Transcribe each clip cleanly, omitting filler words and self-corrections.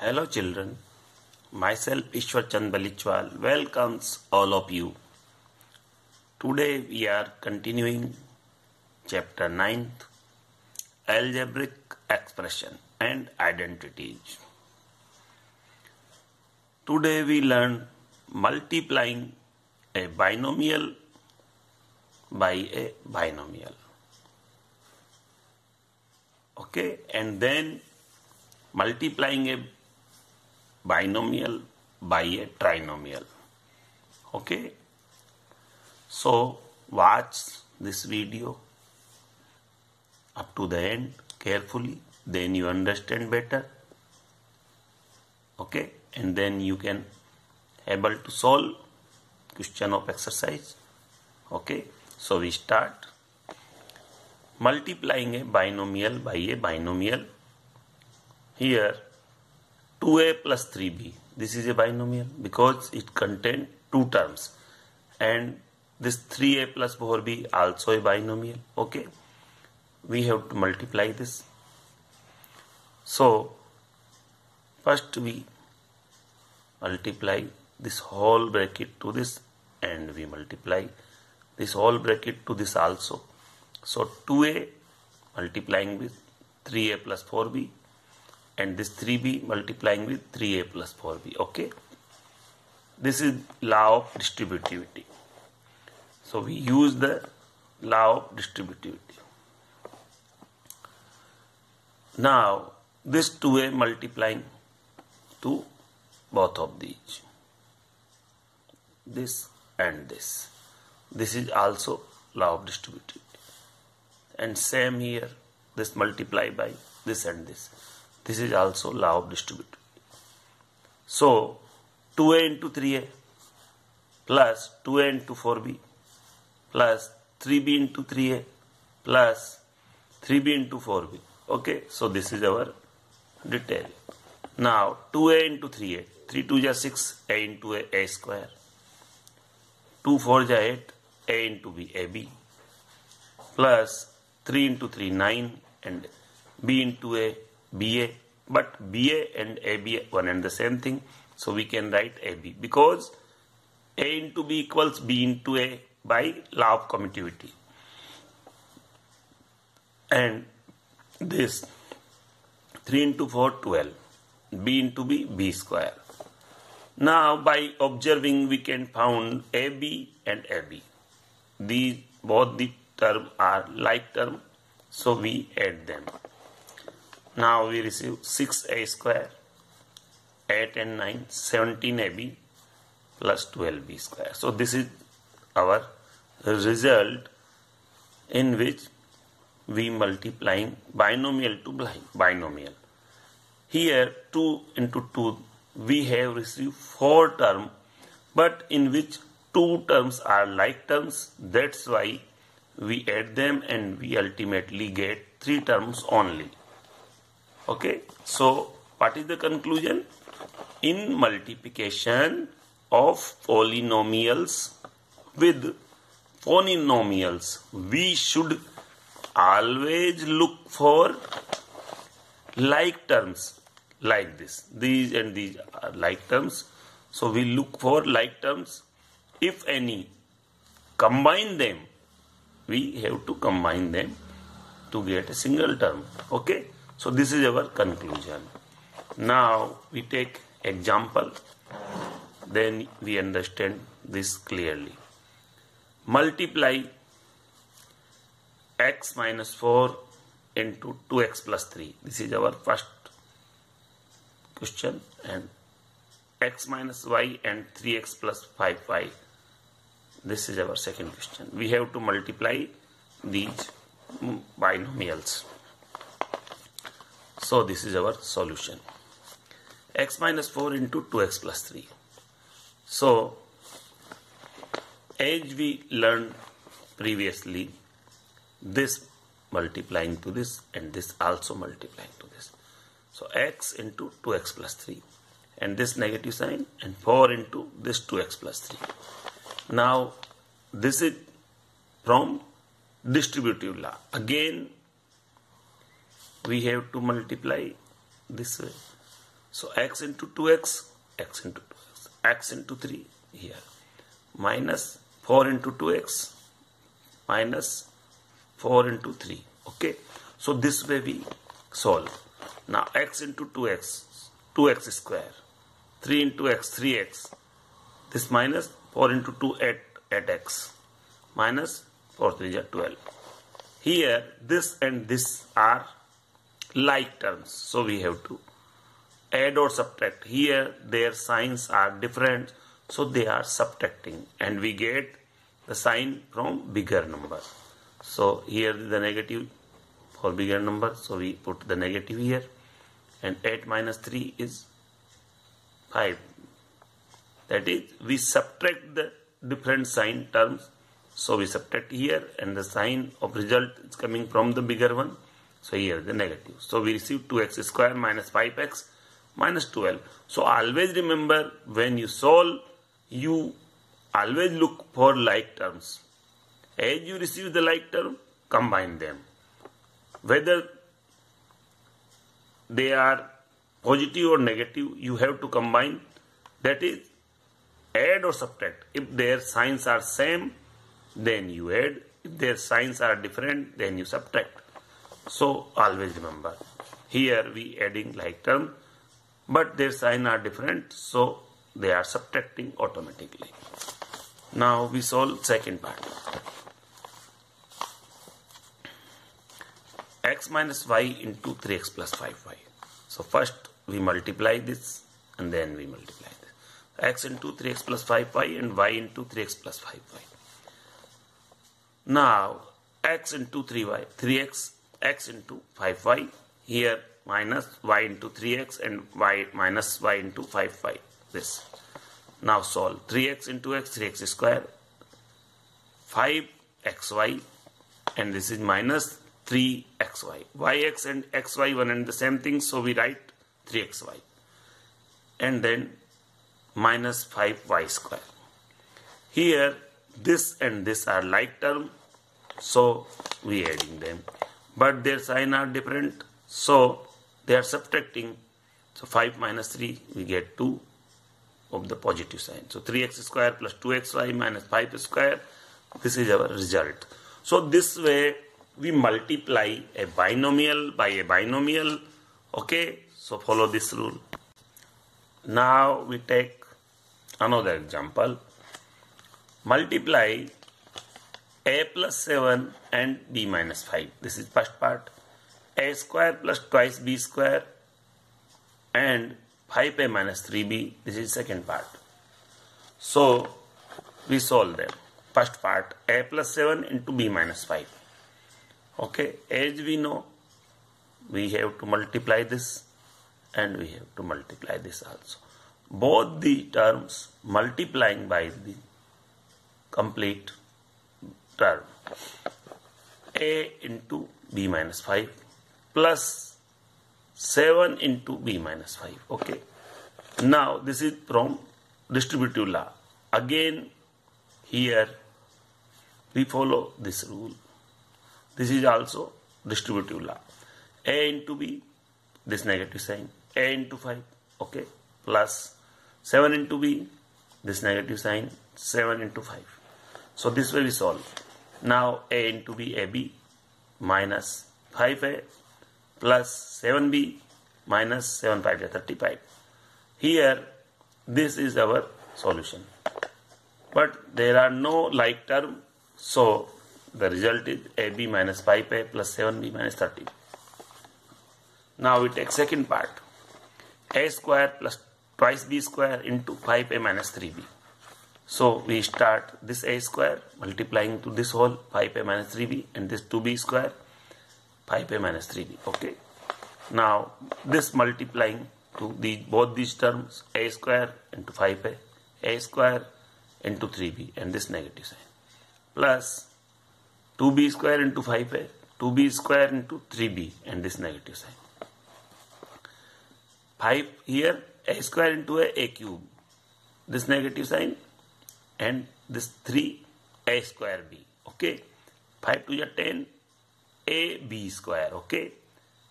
Hello children, myself Ishwar Chand Balichwal welcomes all of you. Today we are continuing chapter 9th, Algebraic Expression and Identities. Today we learn multiplying a binomial by a binomial. Okay, and then multiplying a binomial by a trinomial. Okay, so watch this video up to the end carefully, then you understand better. Okay, and then you can able to solve question of exercise. Okay, so we start multiplying a binomial by a binomial. Here 2a plus 3b, this is a binomial because it contains two terms, and this 3a plus 4b also a binomial. Okay, we have to multiply this. So first we multiply this whole bracket to this, and we multiply this whole bracket to this also. So 2a multiplying with 3a plus 4b, and this 3b multiplying with 3a plus 4b. Okay, this is law of distributivity. So we use the law of distributivity. Now this 2a multiplying to both of these, this and this. This is also law of distributivity. And same here, this multiply by this and this. This is also law of distributivity. So 2a into 3a plus 2a into 4b plus 3b into 3a plus 3b into 4b. Okay, so this is our detail. Now 2a into 3a, 3 2 is 6, a into a square. 2 4 is 8, a into b, ab, plus 3 into 3 9, and b into a BA, but BA and AB one and the same thing, so we can write AB because A into B equals B into A by law of commutativity. And this 3 into 4 12, B into B, B square. Now by observing we can found AB and AB. These both the term are like term, so we add them. Now we receive 6a square, 8 and 9, 17ab plus 12b square. So this is our result in which we multiplying binomial to binomial. Here 2 into 2 we have received 4 terms, but in which 2 terms are like terms. That's why we add them and we ultimately get 3 terms only. Okay, so what is the conclusion? In multiplication of polynomials with polynomials, we should always look for like terms like this. These and these are like terms. So we look for like terms. If any, combine them. We have to combine them to get a single term. Okay. So this is our conclusion. Now we take example, then we understand this clearly. Multiply x minus 4 into 2x plus 3. This is our first question, and x minus y and 3x plus 5y. This is our second question. We have to multiply these binomials. So this is our solution. X minus 4 into 2x plus 3. So as we learned previously, this multiplying to this and this also multiplying to this. So x into 2x plus 3 and this negative sign, and 4 into this 2x plus 3. Now this is from distributive law. Again we have to multiply this way. So x into 2x, x into 2x, x into 3 here, minus 4 into 2x, minus 4 into 3. Okay, so this way we solve. Now x into 2x, 2x square, 3 into x, 3x, this minus 4 into 2 at x, minus 4 3 is 12. Here this and this are like terms, so we have to add or subtract. Here their signs are different, so they are subtracting, and we get the sign from bigger number. So here the negative for bigger number, so we put the negative here, and 8 minus 3 is 5. That is, we subtract the different sign terms, so we subtract here, and the sign of result is coming from the bigger one, so here the negative. So we receive 2x square minus 5x minus 12. So always remember, when you solve, you always look for like terms. As you receive the like term, combine them. Whether they are positive or negative, you have to combine. That is, add or subtract. If their signs are same, then you add. If their signs are different, then you subtract. So always remember, here we adding like term, but their sign are different, so they are subtracting automatically. Now we solve second part. X minus y into 3x plus 5y. So first we multiply this, and then we multiply this. X into 3x plus 5y and y into 3x plus 5y. Now x into 3y, 3x, x into 5y, here minus y into 3x and y minus y into 5y, this. Now solve. 3x into x, 3x square, 5xy, and this is minus 3xy. Yx and xy one and the same thing, so we write 3xy. And then minus 5y square. Here this and this are like term, so we adding them. But their sign are different, so they are subtracting. So 5 minus 3, we get 2 of the positive sign. So 3x square plus 2xy minus 5 square, this is our result. So this way we multiply a binomial by a binomial. Okay, so follow this rule. Now we take another example. Multiply a plus 7 and b minus 5. This is first part. A square plus twice b square and 5a minus 3b. This is second part. So we solve them. First part, a plus 7 into b minus 5. Okay, as we know, we have to multiply this and we have to multiply this also. Both the terms multiplying by the complete term. A into b minus 5 plus 7 into b minus 5. Okay. Now this is from distributive law. Again here we follow this rule. This is also distributive law. A into b, this negative sign, a into 5, okay, plus 7 into b, this negative sign, 7 into 5. So this way we solve. Now a into b, ab, minus 5a plus 7b minus 7 5 35. Here this is our solution. But there are no like term, so the result is ab minus 5a plus 7b minus 30. Now we take second part. A square plus twice b square into 5a minus 3b. So we start this a square multiplying to this whole 5a minus 3b and this 2b square 5a minus 3b. Okay. Now this multiplying to both these terms, a square into 5a, a square into 3b and this negative sign, plus 2b square into 5a, 2b square into 3b and this negative sign. 5 here, a square into a cube, this negative sign, and this 3 a square b. Okay, 5 to 10 a b square. Okay,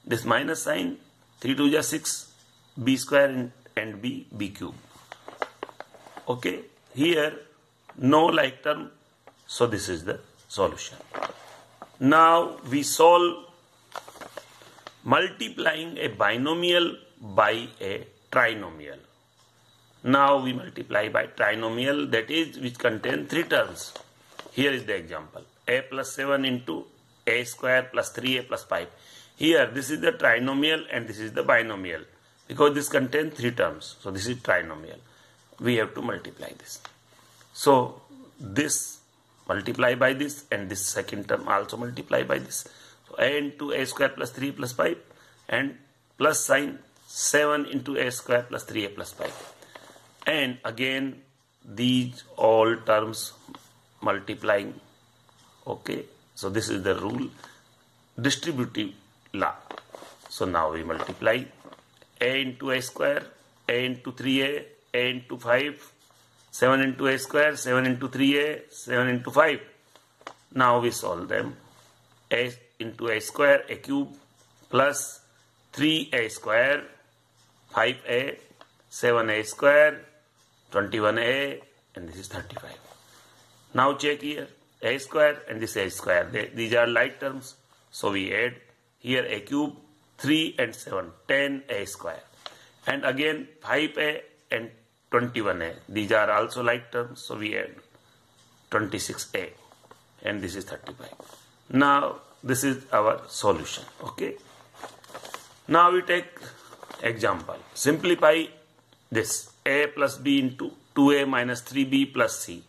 this minus sign, 3 to 6 b square and b cube. Okay, here no like term, so this is the solution. Now we solve multiplying a binomial by a trinomial. Now we multiply by trinomial, that is which contain three terms. Here is the example: a plus 7 into a square plus 3a plus 5. Here this is the trinomial and this is the binomial, because this contains three terms. So this is trinomial. We have to multiply this. So this multiply by this, and this second term also multiply by this. So a into a square plus 3 plus 5, and plus sign 7 into a square plus 3a plus 5. And again these all terms multiplying. Okay, so this is the rule, distributive law. So now we multiply a into a square, a into 3a, a into 5, 7 into a square, 7 into 3a, 7 into 5. Now we solve them. A into a square, a cube, plus 3a square, 5a, 7a square, 21a, and this is 35. Now check here, a square and this a square. These are like terms, so we add here a cube, 3 and 7, 10a square. And again 5a and 21a. These are also like terms, so we add 26a, and this is 35. Now this is our solution. Okay. Now we take example. Simplify this: a plus b into 2a minus 3b plus c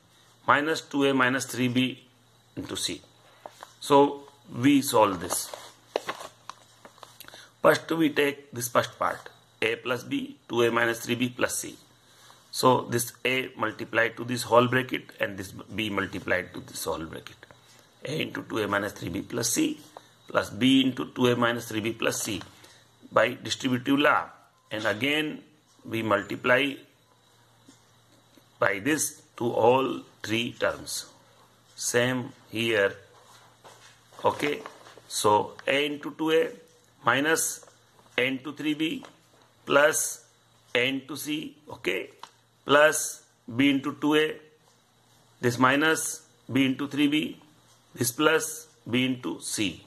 minus 2a minus 3b into c. So we solve this. First we take this first part, a plus b, 2a minus 3b plus c. So this a multiplied to this whole bracket and this b multiplied to this whole bracket. A into 2a minus 3b plus c plus b into 2a minus 3b plus c by distributive law. And again we multiply by this to all three terms. Same here. Okay. So a into 2a minus a into 3b plus a into c. Okay. Plus b into 2a, this minus b into 3b, this plus b into c.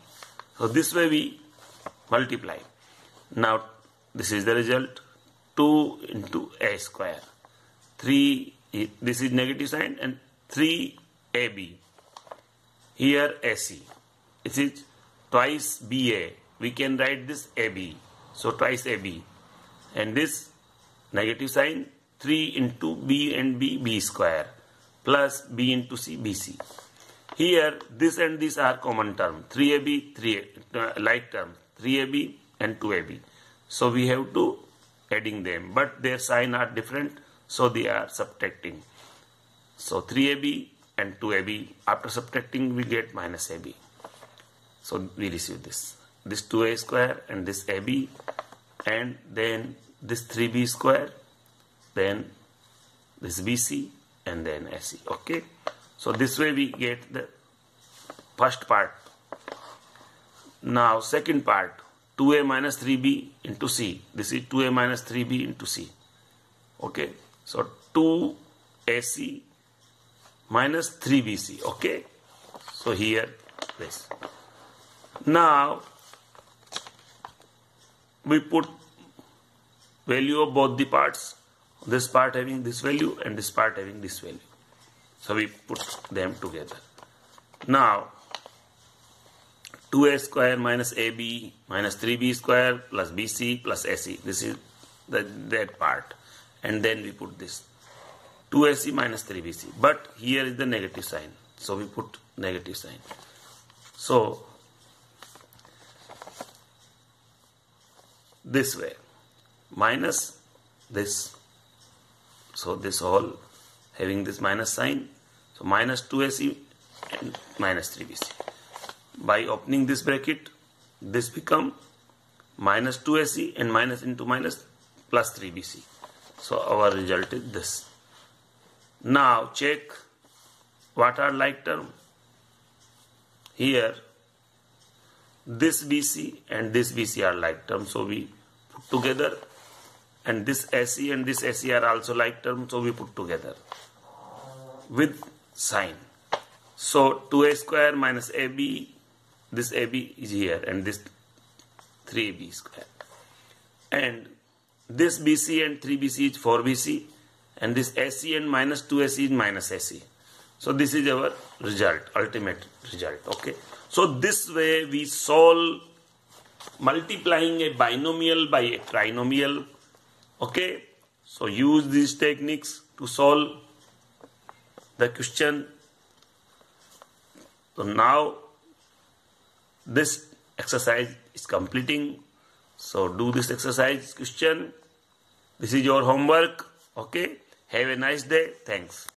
So this way we multiply. Now this is the result: 2 into a square, 3, this is negative sign, and 3ab. Here ac, this is twice ba. We can write this ab, so twice ab, and this negative sign, 3 into b and b square plus b into c, bc. Here this and this are common term, 3ab, 3 like term, 3ab and 2ab. So we have to adding them, but their sign are different, so they are subtracting. So 3ab and 2ab, after subtracting we get minus ab. So we receive this 2a square and this ab, and then this 3b square, then this bc, and then ac. Okay. So this way we get the first part. Now second part, 2a minus 3b into c. This is 2a minus 3b into c. Okay. So 2ac minus 3bc. Okay. So here this. Now we put value of both the parts. This part having this value and this part having this value. So we put them together. Now 2a square minus ab minus 3b square plus bc plus ac. This is that part. And then we put this 2ac minus 3bc. But here is the negative sign. So we put negative sign. So this way minus this. So this whole having this minus sign. So minus 2ac and minus 3bc. By opening this bracket, this become minus 2ac and minus into minus plus 3bc. So our result is this. Now check what are like term. Here this bc and this bc are like term. So we put together and this AC and this AC are also like terms, so we put together with sign. So 2a square minus AB, this AB is here and this 3b square, and this BC and 3BC is 4BC, and this AC and minus 2AC is minus AC. So this is our result, ultimate result. Okay. So this way we solve multiplying a binomial by a trinomial. Okay. So use these techniques to solve the question. So now this exercise is completing. So do this exercise question. This is your homework. Okay. Have a nice day. Thanks.